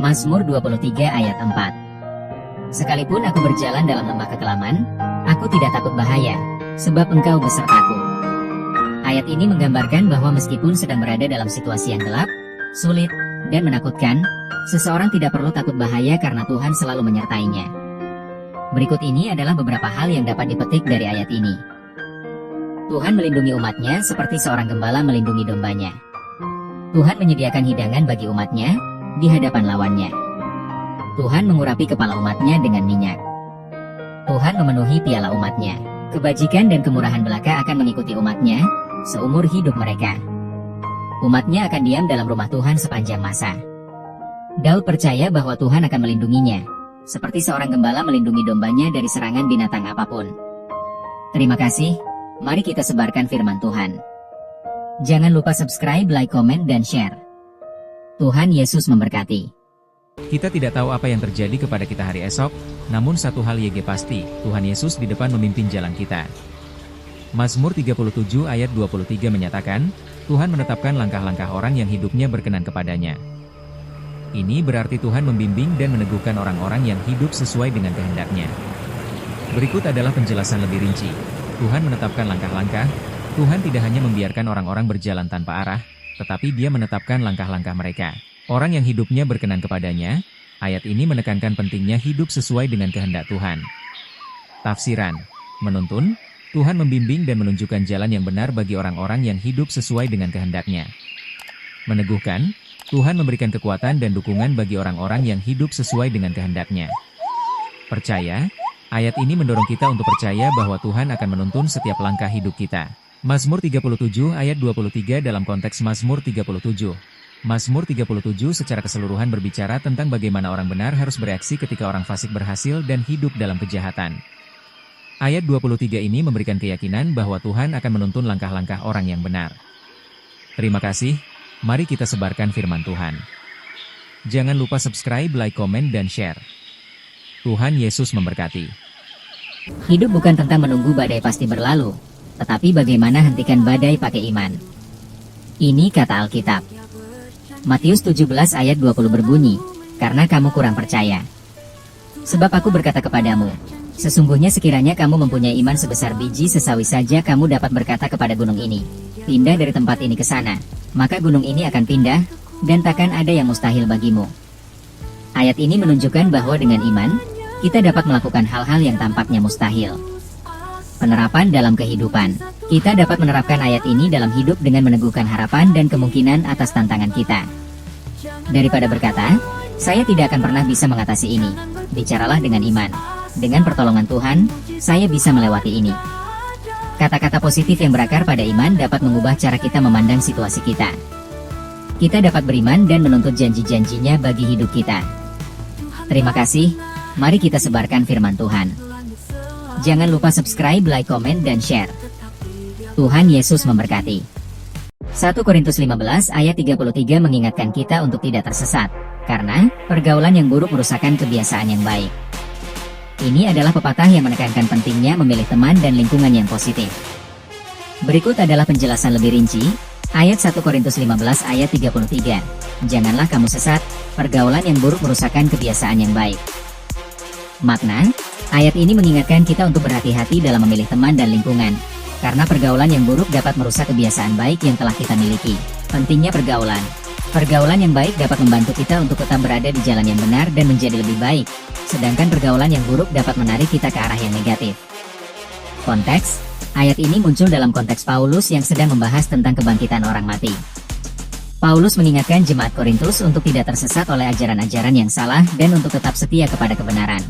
Mazmur 23 ayat 4. Sekalipun aku berjalan dalam lembah kekelaman, aku tidak takut bahaya, sebab Engkau besertaku. Ayat ini menggambarkan bahwa meskipun sedang berada dalam situasi yang gelap, sulit, dan menakutkan, seseorang tidak perlu takut bahaya karena Tuhan selalu menyertainya. Berikut ini adalah beberapa hal yang dapat dipetik dari ayat ini. Tuhan melindungi umatnya seperti seorang gembala melindungi dombanya. Tuhan menyediakan hidangan bagi umatnya di hadapan lawannya. Tuhan mengurapi kepala umatnya dengan minyak. Tuhan memenuhi piala umatnya. Kebajikan dan kemurahan belaka akan mengikuti umatnya seumur hidup mereka. Umatnya akan diam dalam rumah Tuhan sepanjang masa. Daud percaya bahwa Tuhan akan melindunginya, seperti seorang gembala melindungi dombanya dari serangan binatang apapun. Terima kasih, mari kita sebarkan firman Tuhan. Jangan lupa subscribe, like, komen, dan share. Tuhan Yesus memberkati. Kita tidak tahu apa yang terjadi kepada kita hari esok, namun satu hal YG pasti, Tuhan Yesus di depan memimpin jalan kita. Mazmur 37 ayat 23 menyatakan, Tuhan menetapkan langkah-langkah orang yang hidupnya berkenan kepadanya. Ini berarti Tuhan membimbing dan meneguhkan orang-orang yang hidup sesuai dengan kehendaknya. Berikut adalah penjelasan lebih rinci. Tuhan menetapkan langkah-langkah, Tuhan tidak hanya membiarkan orang-orang berjalan tanpa arah, tetapi Dia menetapkan langkah-langkah mereka. Orang yang hidupnya berkenan kepadanya, ayat ini menekankan pentingnya hidup sesuai dengan kehendak Tuhan. Tafsiran, menuntun, Tuhan membimbing dan menunjukkan jalan yang benar bagi orang-orang yang hidup sesuai dengan kehendaknya. Meneguhkan, Tuhan memberikan kekuatan dan dukungan bagi orang-orang yang hidup sesuai dengan kehendaknya. Percaya, ayat ini mendorong kita untuk percaya bahwa Tuhan akan menuntun setiap langkah hidup kita. Mazmur 37 ayat 23 dalam konteks Mazmur 37. Mazmur 37 secara keseluruhan berbicara tentang bagaimana orang benar harus bereaksi ketika orang fasik berhasil dan hidup dalam kejahatan. Ayat 23 ini memberikan keyakinan bahwa Tuhan akan menuntun langkah-langkah orang yang benar. Terima kasih, mari kita sebarkan firman Tuhan. Jangan lupa subscribe, like, komen, dan share. Tuhan Yesus memberkati. Hidup bukan tentang menunggu badai pasti berlalu, tetapi bagaimana hentikan badai pakai iman. Ini kata Alkitab. Matius 17 ayat 20 berbunyi, karena kamu kurang percaya. Sebab aku berkata kepadamu, sesungguhnya sekiranya kamu mempunyai iman sebesar biji sesawi saja kamu dapat berkata kepada gunung ini, pindah dari tempat ini ke sana, maka gunung ini akan pindah, dan takkan ada yang mustahil bagimu. Ayat ini menunjukkan bahwa dengan iman, kita dapat melakukan hal-hal yang tampaknya mustahil. Penerapan dalam kehidupan. Kita dapat menerapkan ayat ini dalam hidup dengan meneguhkan harapan dan kemungkinan atas tantangan kita. Daripada berkata, saya tidak akan pernah bisa mengatasi ini, bicaralah dengan iman. Dengan pertolongan Tuhan, saya bisa melewati ini. Kata-kata positif yang berakar pada iman dapat mengubah cara kita memandang situasi kita. Kita dapat beriman dan menuntut janji-janjinya bagi hidup kita. Terima kasih, mari kita sebarkan firman Tuhan. Jangan lupa subscribe, like, komen, dan share. Tuhan Yesus memberkati. 1 Korintus 15 ayat 33 mengingatkan kita untuk tidak tersesat, karena pergaulan yang buruk merusakkan kebiasaan yang baik. Ini adalah pepatah yang menekankan pentingnya memilih teman dan lingkungan yang positif. Berikut adalah penjelasan lebih rinci, ayat 1 Korintus 15 ayat 33. Janganlah kamu sesat, pergaulan yang buruk merusakkan kebiasaan yang baik. Makna, ayat ini mengingatkan kita untuk berhati-hati dalam memilih teman dan lingkungan, karena pergaulan yang buruk dapat merusak kebiasaan baik yang telah kita miliki. Pentingnya pergaulan. Pergaulan yang baik dapat membantu kita untuk tetap berada di jalan yang benar dan menjadi lebih baik, sedangkan pergaulan yang buruk dapat menarik kita ke arah yang negatif. Konteks, ayat ini muncul dalam konteks Paulus yang sedang membahas tentang kebangkitan orang mati. Paulus mengingatkan jemaat Korintus untuk tidak tersesat oleh ajaran-ajaran yang salah dan untuk tetap setia kepada kebenaran.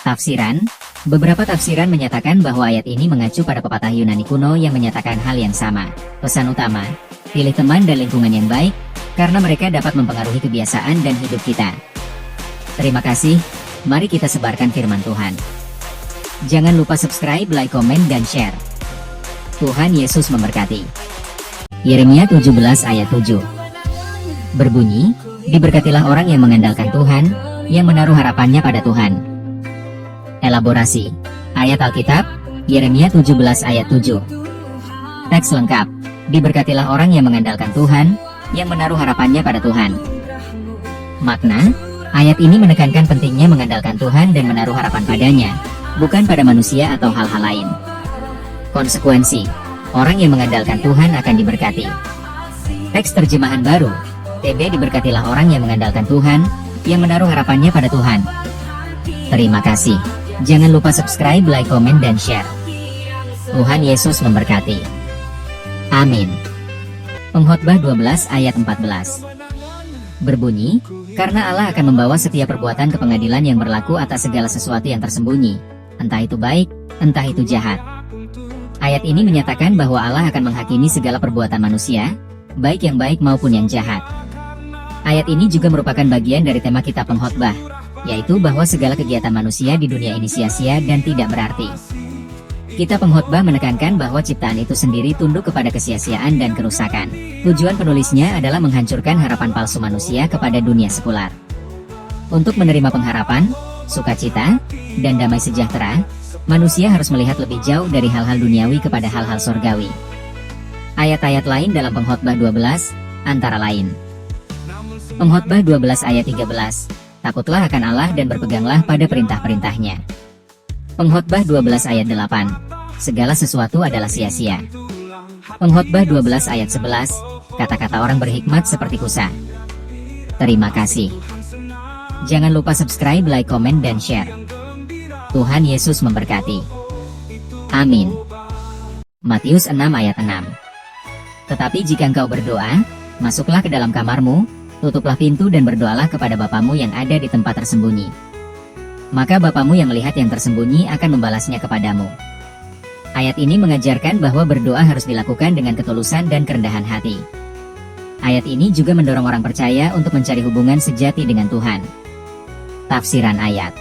Tafsiran, beberapa tafsiran menyatakan bahwa ayat ini mengacu pada pepatah Yunani kuno yang menyatakan hal yang sama. Pesan utama, pilih teman dan lingkungan yang baik, karena mereka dapat mempengaruhi kebiasaan dan hidup kita. Terima kasih, mari kita sebarkan firman Tuhan. Jangan lupa subscribe, like, komen, dan share. Tuhan Yesus memberkati. Yeremia 17 ayat 7 berbunyi, diberkatilah orang yang mengandalkan Tuhan, yang menaruh harapannya pada Tuhan. Elaborasi. Ayat Alkitab, Yeremia 17 ayat 7. Teks lengkap. Diberkatilah orang yang mengandalkan Tuhan, yang menaruh harapannya pada Tuhan. Makna, ayat ini menekankan pentingnya mengandalkan Tuhan dan menaruh harapan padanya, bukan pada manusia atau hal-hal lain. Konsekuensi, orang yang mengandalkan Tuhan akan diberkati. Teks terjemahan baru, TB diberkatilah orang yang mengandalkan Tuhan, yang menaruh harapannya pada Tuhan. Terima kasih. Jangan lupa subscribe, like, komen, dan share. Tuhan Yesus memberkati. Amin. Pengkhotbah 12 ayat 14 berbunyi, karena Allah akan membawa setiap perbuatan ke pengadilan yang berlaku atas segala sesuatu yang tersembunyi, entah itu baik, entah itu jahat. Ayat ini menyatakan bahwa Allah akan menghakimi segala perbuatan manusia, baik yang baik maupun yang jahat. Ayat ini juga merupakan bagian dari tema kitab Pengkhotbah, yaitu bahwa segala kegiatan manusia di dunia ini sia-sia dan tidak berarti. Kitab Pengkhotbah menekankan bahwa ciptaan itu sendiri tunduk kepada kesia-siaan dan kerusakan. Tujuan penulisnya adalah menghancurkan harapan palsu manusia kepada dunia sekular. Untuk menerima pengharapan, sukacita, dan damai sejahtera, manusia harus melihat lebih jauh dari hal-hal duniawi kepada hal-hal sorgawi. Ayat-ayat lain dalam Pengkhotbah 12, antara lain. Pengkhotbah 12 ayat 13, takutlah akan Allah dan berpeganglah pada perintah-perintahnya. Pengkhotbah 12 ayat 8, segala sesuatu adalah sia-sia. Pengkhotbah 12 ayat 11, kata-kata orang berhikmat seperti kusa. Terima kasih. Jangan lupa subscribe, like, komen, dan share. Tuhan Yesus memberkati. Amin. Matius 6 ayat 6. Tetapi jika engkau berdoa, masuklah ke dalam kamarmu, tutuplah pintu dan berdoalah kepada Bapamu yang ada di tempat tersembunyi. Maka Bapamu yang melihat yang tersembunyi akan membalasnya kepadamu. Ayat ini mengajarkan bahwa berdoa harus dilakukan dengan ketulusan dan kerendahan hati. Ayat ini juga mendorong orang percaya untuk mencari hubungan sejati dengan Tuhan. Tafsiran ayat.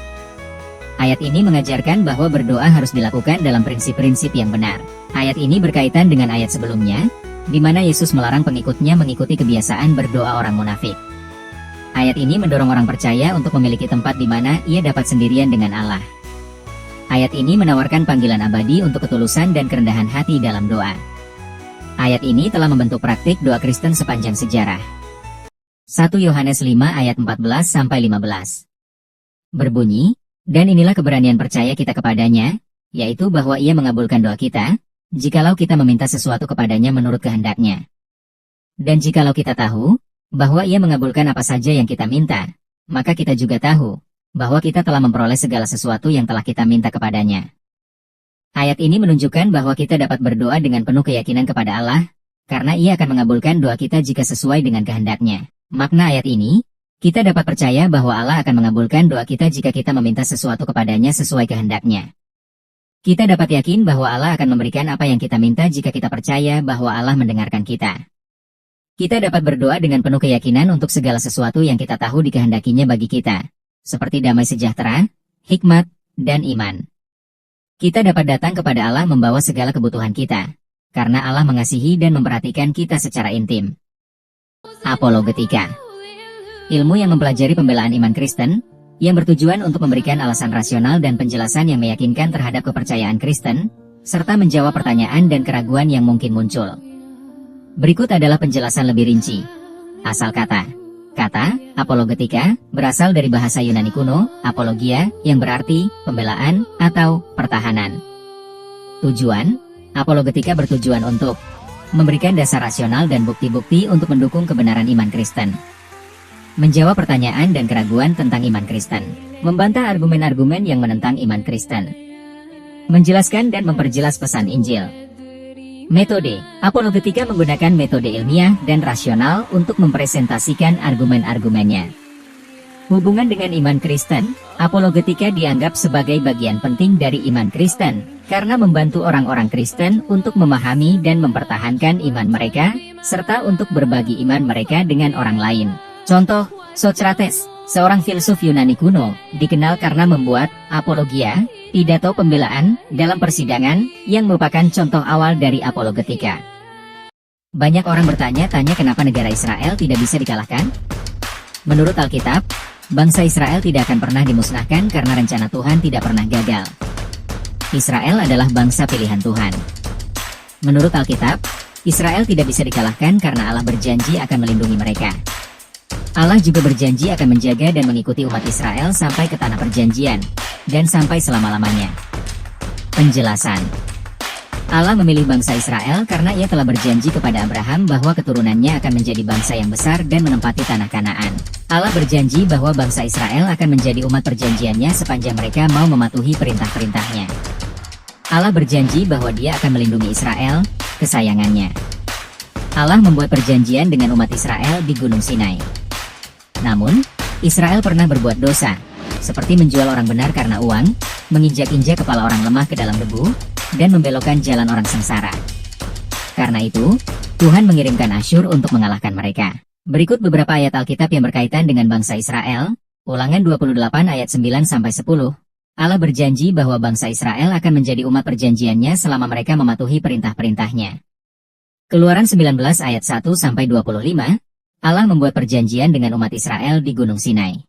Ayat ini mengajarkan bahwa berdoa harus dilakukan dalam prinsip-prinsip yang benar. Ayat ini berkaitan dengan ayat sebelumnya, di mana Yesus melarang pengikutnya mengikuti kebiasaan berdoa orang munafik. Ayat ini mendorong orang percaya untuk memiliki tempat di mana ia dapat sendirian dengan Allah. Ayat ini menawarkan panggilan abadi untuk ketulusan dan kerendahan hati dalam doa. Ayat ini telah membentuk praktik doa Kristen sepanjang sejarah. 1 Yohanes 5 ayat 14-15 berbunyi, dan inilah keberanian percaya kita kepadanya, yaitu bahwa ia mengabulkan doa kita, jikalau kita meminta sesuatu kepadanya menurut kehendaknya. Dan jikalau kita tahu bahwa ia mengabulkan apa saja yang kita minta, maka kita juga tahu bahwa kita telah memperoleh segala sesuatu yang telah kita minta kepadanya. Ayat ini menunjukkan bahwa kita dapat berdoa dengan penuh keyakinan kepada Allah, karena ia akan mengabulkan doa kita jika sesuai dengan kehendaknya. Makna ayat ini, kita dapat percaya bahwa Allah akan mengabulkan doa kita jika kita meminta sesuatu kepadanya sesuai kehendaknya. Kita dapat yakin bahwa Allah akan memberikan apa yang kita minta jika kita percaya bahwa Allah mendengarkan kita. Kita dapat berdoa dengan penuh keyakinan untuk segala sesuatu yang kita tahu dikehendakinya bagi kita, seperti damai sejahtera, hikmat, dan iman. Kita dapat datang kepada Allah membawa segala kebutuhan kita, karena Allah mengasihi dan memperhatikan kita secara intim. Apologetika. Ilmu yang mempelajari pembelaan iman Kristen, yang bertujuan untuk memberikan alasan rasional dan penjelasan yang meyakinkan terhadap kepercayaan Kristen, serta menjawab pertanyaan dan keraguan yang mungkin muncul. Berikut adalah penjelasan lebih rinci. Asal kata. Kata, apologetika, berasal dari bahasa Yunani kuno, apologia, yang berarti pembelaan atau pertahanan. Tujuan, apologetika bertujuan untuk memberikan dasar rasional dan bukti-bukti untuk mendukung kebenaran iman Kristen. Menjawab pertanyaan dan keraguan tentang iman Kristen. Membantah argumen-argumen yang menentang iman Kristen. Menjelaskan dan memperjelas pesan Injil. Metode, apologetika menggunakan metode ilmiah dan rasional untuk mempresentasikan argumen-argumennya. Hubungan dengan iman Kristen, apologetika dianggap sebagai bagian penting dari iman Kristen, karena membantu orang-orang Kristen untuk memahami dan mempertahankan iman mereka, serta untuk berbagi iman mereka dengan orang lain. Contoh, Socrates, seorang filsuf Yunani kuno, dikenal karena membuat apologia, pidato pembelaan, dalam persidangan, yang merupakan contoh awal dari apologetika. Banyak orang bertanya-tanya kenapa negara Israel tidak bisa dikalahkan? Menurut Alkitab, bangsa Israel tidak akan pernah dimusnahkan karena rencana Tuhan tidak pernah gagal. Israel adalah bangsa pilihan Tuhan. Menurut Alkitab, Israel tidak bisa dikalahkan karena Allah berjanji akan melindungi mereka. Allah juga berjanji akan menjaga dan mengikuti umat Israel sampai ke tanah perjanjian, dan sampai selama-lamanya. Penjelasan: Allah memilih bangsa Israel karena ia telah berjanji kepada Abraham bahwa keturunannya akan menjadi bangsa yang besar dan menempati tanah Kanaan. Allah berjanji bahwa bangsa Israel akan menjadi umat perjanjiannya sepanjang mereka mau mematuhi perintah-perintahnya. Allah berjanji bahwa dia akan melindungi Israel, kesayangannya. Allah membuat perjanjian dengan umat Israel di Gunung Sinai. Namun, Israel pernah berbuat dosa, seperti menjual orang benar karena uang, menginjak-injak kepala orang lemah ke dalam debu, dan membelokkan jalan orang sengsara. Karena itu, Tuhan mengirimkan Asyur untuk mengalahkan mereka. Berikut beberapa ayat Alkitab yang berkaitan dengan bangsa Israel. Ulangan 28 ayat 9-10. Allah berjanji bahwa bangsa Israel akan menjadi umat perjanjiannya selama mereka mematuhi perintah-perintahnya. Keluaran 19 ayat 1-25. Allah membuat perjanjian dengan umat Israel di Gunung Sinai.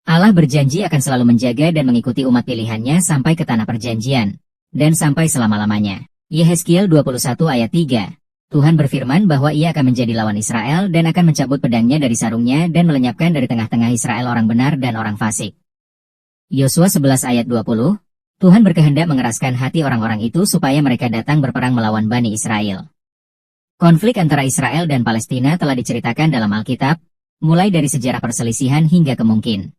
Allah berjanji akan selalu menjaga dan mengikuti umat pilihannya sampai ke tanah perjanjian, dan sampai selama-lamanya. Yehezkiel 21 ayat 3. Tuhan berfirman bahwa ia akan menjadi lawan Israel dan akan mencabut pedangnya dari sarungnya dan melenyapkan dari tengah-tengah Israel orang benar dan orang fasik. Yosua 11 ayat 20. Tuhan berkehendak mengeraskan hati orang-orang itu supaya mereka datang berperang melawan Bani Israel. Konflik antara Israel dan Palestina telah diceritakan dalam Alkitab, mulai dari sejarah perselisihan hingga kemungkinan